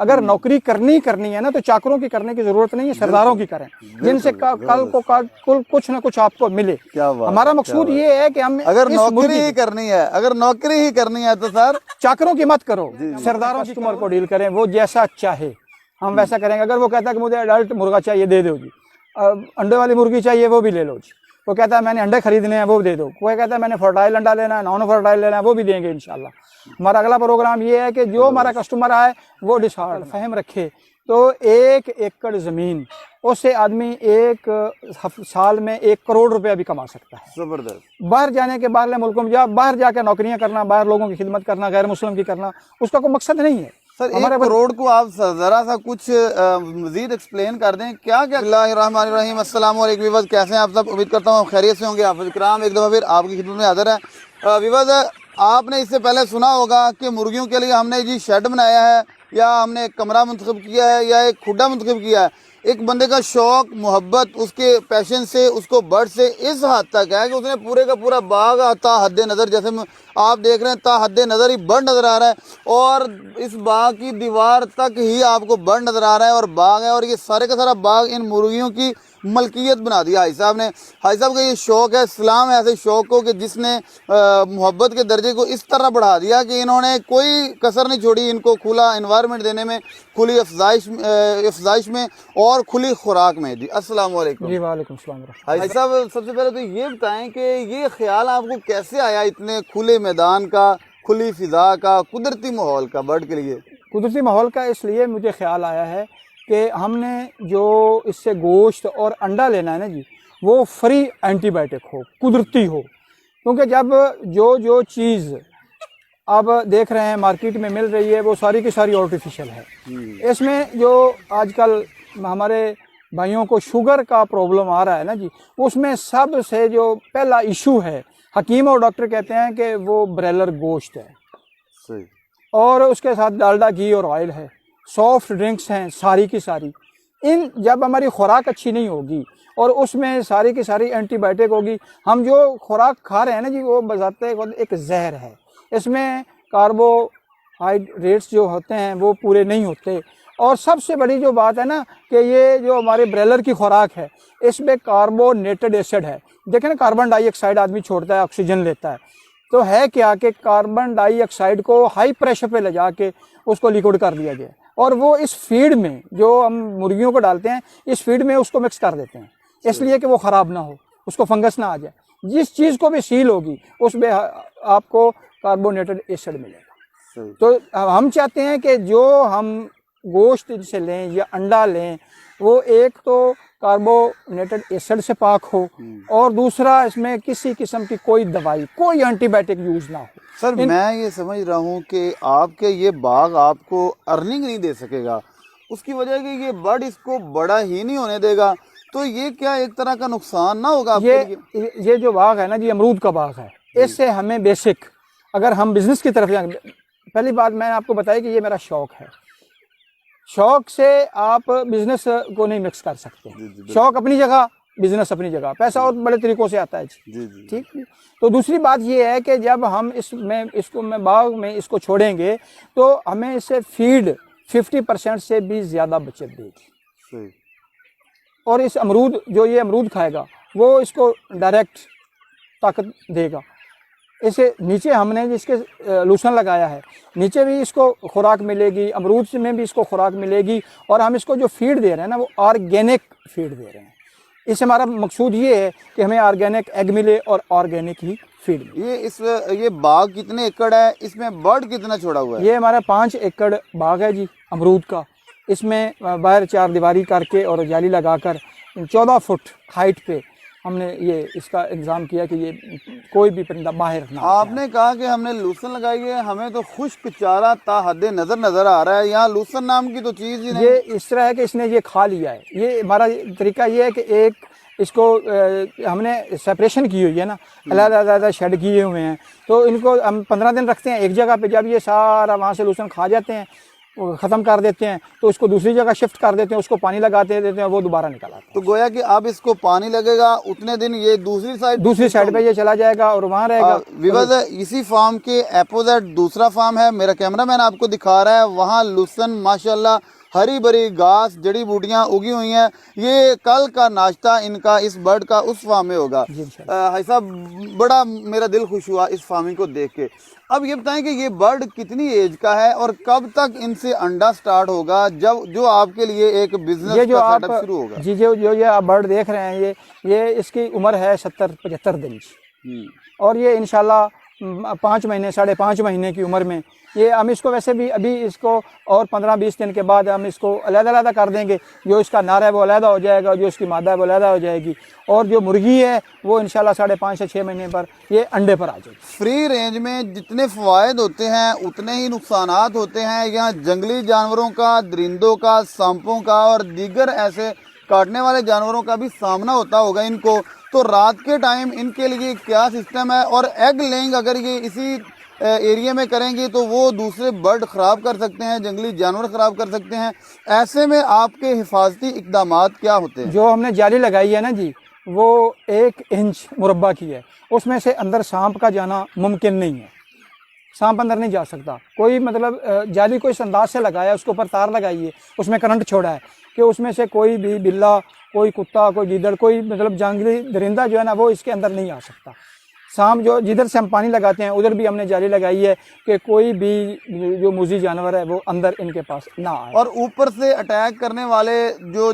اگر نوکری کرنی ہے نا تو چاکروں کی کرنے کی ضرورت نہیں ہے، سرداروں کی کریں، جن سے کل کو کچھ نہ کچھ آپ کو ملے۔ ہمارا مقصود یہ ہے کہ ہم اگر نوکری ہی کرنی ہے تو سر چاکروں کی مت کرو، سرداروں کی کسٹمر کو ڈیل کریں، وہ جیسا چاہے ہم ویسا کریں گے۔ اگر وہ کہتا ہے کہ مجھے ایڈلٹ مرغا چاہیے، دے دو جی، انڈے والی مرغی چاہیے، وہ بھی لے لو جی۔ وہ کہتا ہے میں نے انڈے خریدنے ہیں، وہ دے دو۔ کوئی کہتا ہے میں نے فرٹائل انڈا لینا ہے، نان فرٹائل لینا ہے، وہ بھی دیں گے انشاءاللہ۔ ہمارا اگلا پروگرام یہ ہے کہ جو ہمارا کسٹمر آئے وہ فہم رکھے تو 1 ایکڑ زمین اس سے آدمی ایک سال میں 1 کروڑ روپیہ بھی کما سکتا ہے۔ زبردست۔ باہر جانے کے باہر ملکوں میں باہر جا کے نوکریاں کرنا، باہر لوگوں کی خدمت کرنا، غیر مسلم کی کرنا، اس کا کوئی مقصد نہیں ہے۔ سر 1 کروڑ کو آپ ذرا سا کچھ مزید ایکسپلین کر دیں، کیا کیا؟ اللہ الرحمن الرحیم، السلام علیکم ویورز، کیسے ہیں آپ سب؟ امید کرتا ہوں خیریت سے ہوں گے۔ حافظ کرام ایک دفعہ پھر آپ کی خدمت میں حاضر ہے۔ ویورز، آپ نے اس سے پہلے سنا ہوگا کہ مرغیوں کے لیے ہم نے جی شیڈ بنایا ہے، یا ہم نے ایک کمرہ منتخب کیا ہے، یا ایک کھڈا منتخب کیا ہے۔ ایک بندے کا شوق، محبت، اس کے پیشن سے، اس کو برڈ سے اس حد تک ہے کہ اس نے پورے کا پورا باغ تا حد نظر، جیسے آپ دیکھ رہے ہیں تا حد نظر ہی برڈ نظر آ رہا ہے، اور اس باغ کی دیوار تک ہی آپ کو برڈ نظر آ رہا ہے اور باغ ہے، اور یہ سارے کا سارا باغ ان مرغیوں کی ملکیت بنا دیا حاج صاحب نے۔ حاج صاحب کا یہ شوق ہے، اسلام ایسے شوق کو کہ جس نے محبت کے درجے کو اس طرح بڑھا دیا کہ انہوں نے کوئی کسر نہیں چھوڑی ان کو کھلا انوائرمنٹ دینے میں، کھلی افزائش میں اور کھلی خوراک میں۔ جی السلام علیکم۔ جی وعلیکم السلام۔ حاج صاحب سب سے پہلے تو یہ بتائیں کہ یہ خیال آپ کو کیسے آیا اتنے کھلے میدان کا، کھلی فضا کا، قدرتی ماحول کا برڈ کے لیے؟ قدرتی ماحول کا اس لیے مجھے خیال آیا ہے کہ ہم نے جو اس سے گوشت اور انڈا لینا ہے نا جی، وہ فری اینٹی بائیوٹک ہو، قدرتی ہو، کیونکہ جب جو چیز آپ دیکھ رہے ہیں مارکیٹ میں مل رہی ہے وہ ساری کی ساری آرٹیفیشل ہے۔ اس میں جو آج کل ہمارے بھائیوں کو شوگر کا پرابلم آ رہا ہے نا جی، اس میں سب سے جو پہلا ایشو ہے، حکیم اور ڈاکٹر کہتے ہیں کہ وہ برائلر گوشت ہے، صحیح، اور اس کے ساتھ ڈالڈا گھی اور آئل ہے، سافٹ ڈرنکس ہیں ساری کی ساری۔ جب ہماری خوراک اچھی نہیں ہوگی اور اس میں ساری کی ساری اینٹی بائیوٹک ہوگی، ہم جو خوراک کھا رہے ہیں نا جی وہ بذات خود ایک زہر ہے۔ اس میں کاربوہائیڈریٹس جو ہوتے ہیں وہ پورے نہیں ہوتے، اور سب سے بڑی جو بات ہے نا کہ یہ جو ہمارے برائلر کی خوراک ہے اس میں کاربونیٹڈ ایسڈ ہے۔ دیکھیں نا، کاربن ڈائی آکسائڈ آدمی چھوڑتا ہے، آکسیجن لیتا ہے، تو ہے کیا کہ کاربن ڈائی آکسائڈ کو ہائی پریشر پہ لے جا کے اس کو لیکوڈ کر دیا گیا، اور وہ اس فیڈ میں جو ہم مرغیوں کو ڈالتے ہیں اس فیڈ میں اس کو مکس کر دیتے ہیں، اس لیے کہ وہ خراب نہ ہو، اس کو فنگس نہ آ جائے۔ جس چیز کو بھی سیل ہوگی اس میں آپ کو کاربونیٹڈ ایسڈ ملے گا۔ تو ہم چاہتے ہیں کہ جو ہم گوشت سے لیں یا انڈا لیں وہ ایک تو کاربونیٹڈ ایسڈ سے پاک ہو، اور دوسرا اس میں کسی قسم کی کوئی دوائی، کوئی اینٹی بائیوٹک یوز نہ ہو۔ سر میں یہ سمجھ رہا ہوں کہ آپ کے یہ باغ آپ کو ارننگ نہیں دے سکے گا، اس کی وجہ ہے کہ یہ برڈ اس کو بڑا ہی نہیں ہونے دے گا، تو یہ کیا ایک طرح کا نقصان نہ ہوگا آپ کے لیے؟ یہ جو باغ ہے نا جی، امرود کا باغ ہے، اس سے ہمیں بیسک اگر ہم بزنس کی طرف جائیں، پہلی بات میں نے آپ کو بتایا کہ یہ میرا شوق ہے، شوق سے آپ بزنس کو نہیں مکس کر سکتے۔ شوق اپنی جگہ، بزنس اپنی جگہ، پیسہ اور بڑے طریقوں سے آتا ہے جی، ٹھیک۔ تو دوسری بات یہ ہے کہ جب ہم اس کو باغ میں اس کو چھوڑیں گے تو ہمیں اس سے فیڈ 50% سے بھی زیادہ بچت دے گی، اور اس امرود جو یہ امرود کھائے گا وہ اس کو ڈائریکٹ طاقت دے گا۔ اسے نیچے ہم نے جس کے لوسن لگایا ہے، نیچے بھی اس کو خوراک ملے گی، امرود میں بھی اس کو خوراک ملے گی، اور ہم اس کو جو فیڈ دے رہے ہیں نا وہ آرگینک فیڈ دے رہے ہیں۔ اس سے ہمارا مقصود یہ ہے کہ ہمیں آرگینک ایگ ملے اور آرگینک ہی فیڈ ملے۔ یہ باغ کتنے ایکڑ ہے؟ اس میں برڈ کتنا چھوڑا ہوا ہے؟ یہ ہمارا 5 ایکڑ باغ ہے جی امرود کا۔ اس میں باہر 4 دیواری کر کے اور جالی لگا کر 14 فٹ ہائٹ پہ ہم نے یہ اس کا انتظام کیا کہ یہ کوئی بھی پرندہ باہر نہ۔ آپ نے کہا کہ ہم نے لوسن لگائی ہے، ہمیں تو خشک چارہ تا حد نظر آ رہا ہے، یہاں لوسن نام کی تو چیز ہی نہیں۔ یہ اس طرح ہے کہ اس نے یہ کھا لیا ہے۔ یہ ہمارا طریقہ یہ ہے کہ ایک اس کو ہم نے سیپریشن کی ہوئی ہے نا، علیحدہ شیڈ کیے ہوئے ہیں، تو ان کو ہم 15 دن رکھتے ہیں ایک جگہ پہ، جب یہ سارا وہاں سے لوسن کھا جاتے ہیں ख़त्म कर देते हैं तो उसको दूसरी जगह शिफ्ट कर देते हैं, उसको पानी लगाते देते हैं, वो दोबारा निकल आता तो गोया कि अब इसको पानी लगेगा उतने दिन ये दूसरी है। दूसरी साइड पे ये चला जाएगा और वहाँ रहेगा। विवाद इसी फार्म के अपोजिट दूसरा फार्म है, मेरा कैमरामैन आपको दिखा रहा है, वहाँ लुसन माशाल्लाह हरी भरी घास जड़ी बूटियां उगी हुई हैं। ये कल का नाश्ता इनका इस बर्ड का उस फार्म में होगा। भाई साहब बड़ा मेरा दिल खुश हुआ इस फार्मिंग को देख के। अब ये बताएं कि ये बर्ड कितनी एज का है और कब तक इनसे अंडा स्टार्ट होगा, जब जो आपके लिए एक बिजनेस ये जो का आप सेटअप शुरू होगा? जी जो जो ये आप बर्ड देख रहे हैं, ये इसकी उम्र है 70-75 दिन की, और ये इंशाल्लाह 5 महीने 5.5 महीने की उम्र में ये हम इसको वैसे भी अभी इसको और 15-20 दिन के बाद हम इसको अलग-अलग कर देंगे। जो इसका नर है वो अलग हो जाएगा, जो इसकी मादा है वो अलग हो जाएगी, और जो मुर्गी है वो इंशाल्लाह 5.5 से 6 महीने पर ये अंडे पर आ जाएगी। फ्री रेंज में जितने फ़वाइद होते हैं उतने ही नुकसानात होते हैं। यहाँ जंगली जानवरों का, दरिंदों का, सांपों का और दीगर ऐसे काटने वाले जानवरों का भी सामना होता होगा इनको। तो रात के टाइम इनके लिए क्या सिस्टम है? और एग लेइंग अगर ये इसी एरिया में करेंगे तो वो दूसरे बर्ड ख़राब कर सकते हैं, जंगली जानवर ख़राब कर सकते हैं। ऐसे में आपके हिफाजती इक़दामात क्या होते हैं? जो हमने जाली लगाई है ना जी, वो 1 इंच मुरब्बा की है, उसमें से अंदर सांप का जाना मुमकिन नहीं है। सांप अंदर नहीं जा सकता। कोई मतलब जाली को इस अंदाज से लगाया, उसके ऊपर तार लगाई है, उसमें करंट छोड़ा है कि उसमें से कोई भी बिल्ला, कोई कुत्ता, कोई गीदड़, कोई मतलब जंगली दरिंदा जो है ना वो इसके अंदर नहीं आ सकता। सांप जो जिधर से हम पानी लगाते हैं उधर भी हमने जाली लगाई है कि कोई भी जो मुजी जानवर है वो अंदर इनके पास ना आए। और ऊपर से अटैक करने वाले जो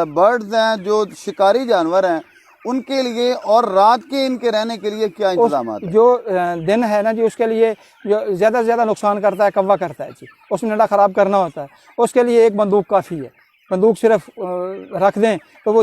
बर्ड्स हैं, जो शिकारी जानवर हैं, उनके लिए और रात के इनके रहने के लिए क्या इंतजाम है? जो दिन है ना जी, उसके लिए जो ज़्यादा से ज़्यादा नुकसान करता है कौवा करता है जी, उसमें अंडा ख़राब करना होता है। उसके लिए एक बंदूक काफ़ी है। बंदूक सिर्फ रख दें तो वो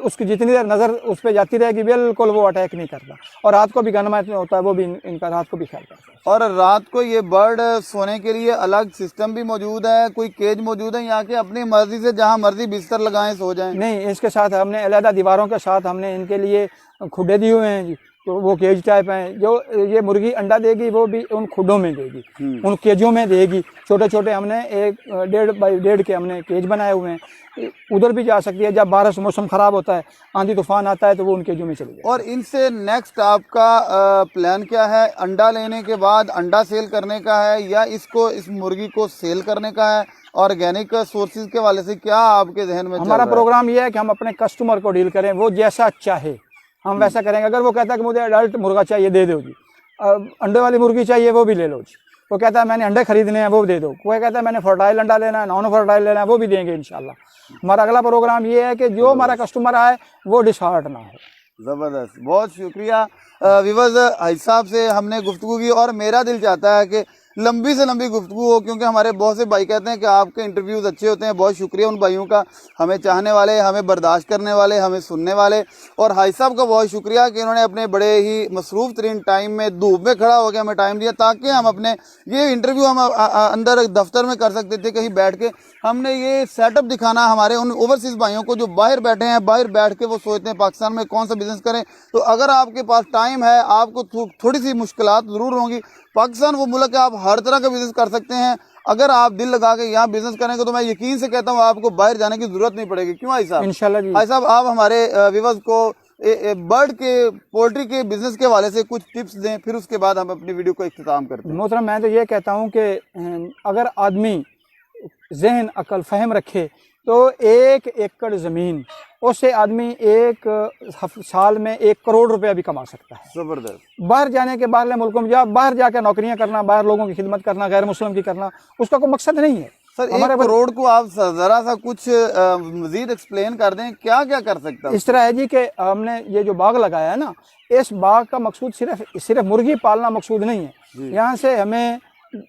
उसकी जितनी देर नज़र उस पर जाती रहेगी बिल्कुल वो अटैक नहीं करता। और रात को भी गनमैच होता है, वो भी इनका रात को भी ख्याल करता है। और रात को ये बर्ड सोने के लिए अलग सिस्टम भी मौजूद है, कोई केज मौजूद है यहाँ के? अपनी मर्जी से जहाँ मर्जी बिस्तर लगाएं सो जाएं? नहीं, इसके साथ हमने अलग दीवारों के साथ हमने इनके लिए खुडे दिए हुए हैं जी, तो वो केज टाइप हैं। जो ये मुर्गी अंडा देगी वो भी उन खुडों में देगी, उन केजों में देगी। छोटे छोटे हमने 1.5 बाई 1.5 के हमने केज बनाए हुए हैं, उधर भी जा सकती है। जब बारिश मौसम ख़राब होता है, आंधी तूफान आता है, तो वो उन केजों में चली जाए। और इनसे नेक्स्ट आपका प्लान क्या है? अंडा लेने के बाद अंडा सेल करने का है या इसको इस मुर्गी को सेल करने का है? ऑर्गेनिक सोर्सेज के वाले से क्या आपके जहन में? हमारा प्रोग्राम ये है कि हम अपने कस्टमर को डील करें, वो जैसा चाहे हम वैसा करेंगे। अगर वो कहता है कि मुझे अडल्ट मुर्गा चाहिए, दे दो जी। अंडे वाली मुर्गी चाहिए, वो भी ले लो जी। वो कहता है मैंने अंडे खरीदने हैं, वो दे दो। कोई कहता है मैंने फर्टाइल अंडा लेना है, नॉन फर्टाइल लेना है, वो भी देंगे इंशाल्लाह। हमारा अगला प्रोग्राम ये है कि जो हमारा कस्टमर आए वो डिसहार्ट ना हो। ज़बरदस्त, बहुत शुक्रिया। विवज भाई साहब से हमने गुफ्तगू की और मेरा दिल चाहता है कि लंबी से लंबी गुफ्तगू हो, क्योंकि हमारे बहुत से भाई कहते हैं कि आपके इंटरव्यूज़ अच्छे होते हैं। बहुत शुक्रिया उन भाइयों का, हमें चाहने वाले, हमें बर्दाश्त करने वाले, हमें सुनने वाले। और हाई साहब का बहुत शुक्रिया कि इन्होंने अपने बड़े ही मसरूफ़ तरीन टाइम में धूप में खड़ा हो के हमें टाइम दिया, ताकि हम अपने ये इंटरव्यू हम अंदर दफ्तर में कर सकते थे कहीं बैठ के। हमने ये सेटअप दिखाना हमारे उन ओवरसीज़ भाइयों को जो बाहर बैठे हैं, बाहर बैठ के वो सोचते हैं पाकिस्तान में कौन सा बिज़नेस करें। तो अगर आपके पास टाइम है, आपको थोड़ी सी मुश्किलात ज़रूर होंगी। पाकिस्तान वो मुल्क है, आप हर तरह का बिज़नेस कर सकते हैं। अगर आप दिल लगा के यहाँ बिज़नेस करेंगे तो मैं यकीन से कहता हूँ आपको बाहर जाने की ज़रूरत नहीं पड़ेगी। क्यों भाई साहब? इंशाल्लाह जी। भाई साहब, आप हमारे व्यूअर्स को बर्ड के, पोल्ट्री के बिज़नेस के हवाले से कुछ टिप्स दें, फिर उसके बाद हम अपनी वीडियो को इख्तिताम करते हैं। मोहतरम, मैं तो ये कहता हूँ कि अगर आदमी जहन अकल फ़हम रखे तो 1 एकड़ ज़मीन उससे आदमी एक साल में 1 करोड़ रुपया भी कमा सकता है। ज़बरदस्त। बाहर जाने के, बाहर मुल्कों में जा, बाहर जाकर नौकरियां करना, बाहर लोगों की खिदमत करना, गैर मुस्लिम की करना, उसका कोई मकसद नहीं है। सर, 1 करोड़ को आप ज़रा सा कुछ मज़ीद एक्सप्लेन कर दें, क्या क्या कर सकता है? इस तरह है जी कि हमने ये जो बाग लगाया है ना, इस बाग का मकसूद सिर्फ मुर्गी पालना मकसूद नहीं है। यहाँ से हमें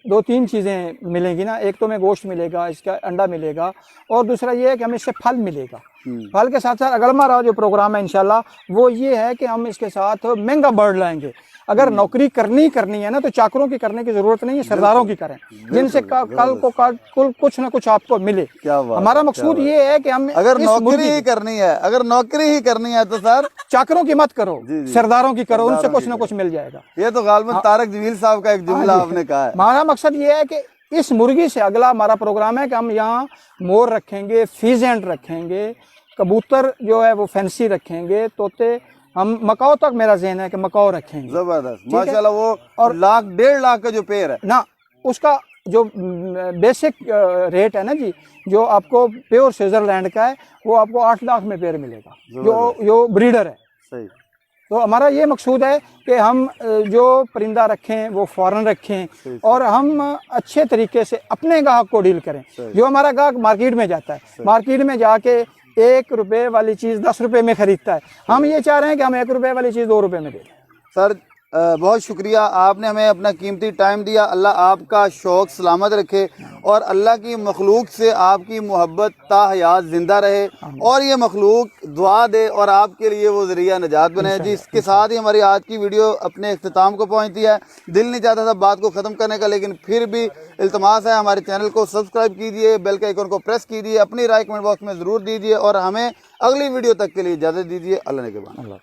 2-3 चीज़ें मिलेंगी ना। एक तो हमें गोश्त मिलेगा, इसका अंडा मिलेगा, और दूसरा ये है कि हमें इससे फल मिलेगा। फल के साथ साथ अगला हमारा जो प्रोग्राम है इंशाल्लाह वो ये है कि हम इसके साथ महंगा बर्ड लाएंगे। अगर नौकरी करनी है ना तो चाकरों की करने की ज़रूरत नहीं है, सरदारों की करें, जिनसे कल को कुछ ना कुछ आपको मिले। हमारा मकसूद ये है कि हम अगर नौकरी ही करनी है तो सर चाकरों की मत करो, सरदारों की करो, उनसे कुछ ना कुछ मिल जाएगा। ये तो गालिबन तारक जमील साहब का एक जुमला आपने कहा है। हमारा मकसद ये है कि इस मुर्गी से अगला हमारा प्रोग्राम है कि हम यहाँ मोर रखेंगे, फीजेंट रखेंगे, कबूतर जो है वो फैंसी रखेंगे, तोते, हम मकाओ तक मेरा ज़हन है कि मकाओ रखेंगे। जबरदस्त माशाल्लाह। वो और लाख 1.5 लाख का जो पेड़ है ना, उसका जो बेसिक रेट है ना जी, जो आपको प्योर स्विट्जरलैंड का है वो आपको 8 लाख में पेड़ मिलेगा, जो ब्रीडर है। सही। तो हमारा ये मकसूद है कि हम जो परिंदा रखें वो फॉरेन रखें और हम अच्छे तरीके से अपने ग्राहक को डील करें। जो हमारा ग्राहक मार्केट में जाता है, मार्केट में जाके 1 रुपए वाली चीज़ 10 रुपए में खरीदता है, हम ये चाह रहे हैं कि हम 1 रुपए वाली चीज़ 2 रुपए में दें। सर बहुत शुक्रिया, आपने हमें अपना कीमती टाइम दिया। अल्लाह आपका शौक़ सलामत रखे और अल्लाह की मखलूक से आपकी मोहब्बत ता हयात ज़िंदा रहे और ये मखलूक दुआ दे और आपके लिए वो ज़रिया नजात बने। जिसके साथ ही हमारी आज की वीडियो अपने इख्तिताम को पहुंचती है। दिल नहीं चाहता था बात को ख़त्म करने का, लेकिन फिर भी इल्तमास है हमारे चैनल को सब्सक्राइब कीजिए, बेल के आइकन को प्रेस कीजिए, अपनी राय कमेंट बॉक्स में ज़रूर दीजिए और हमें अगली वीडियो तक के लिए इजाज़त दीजिए। अल्लाह ने के बाद।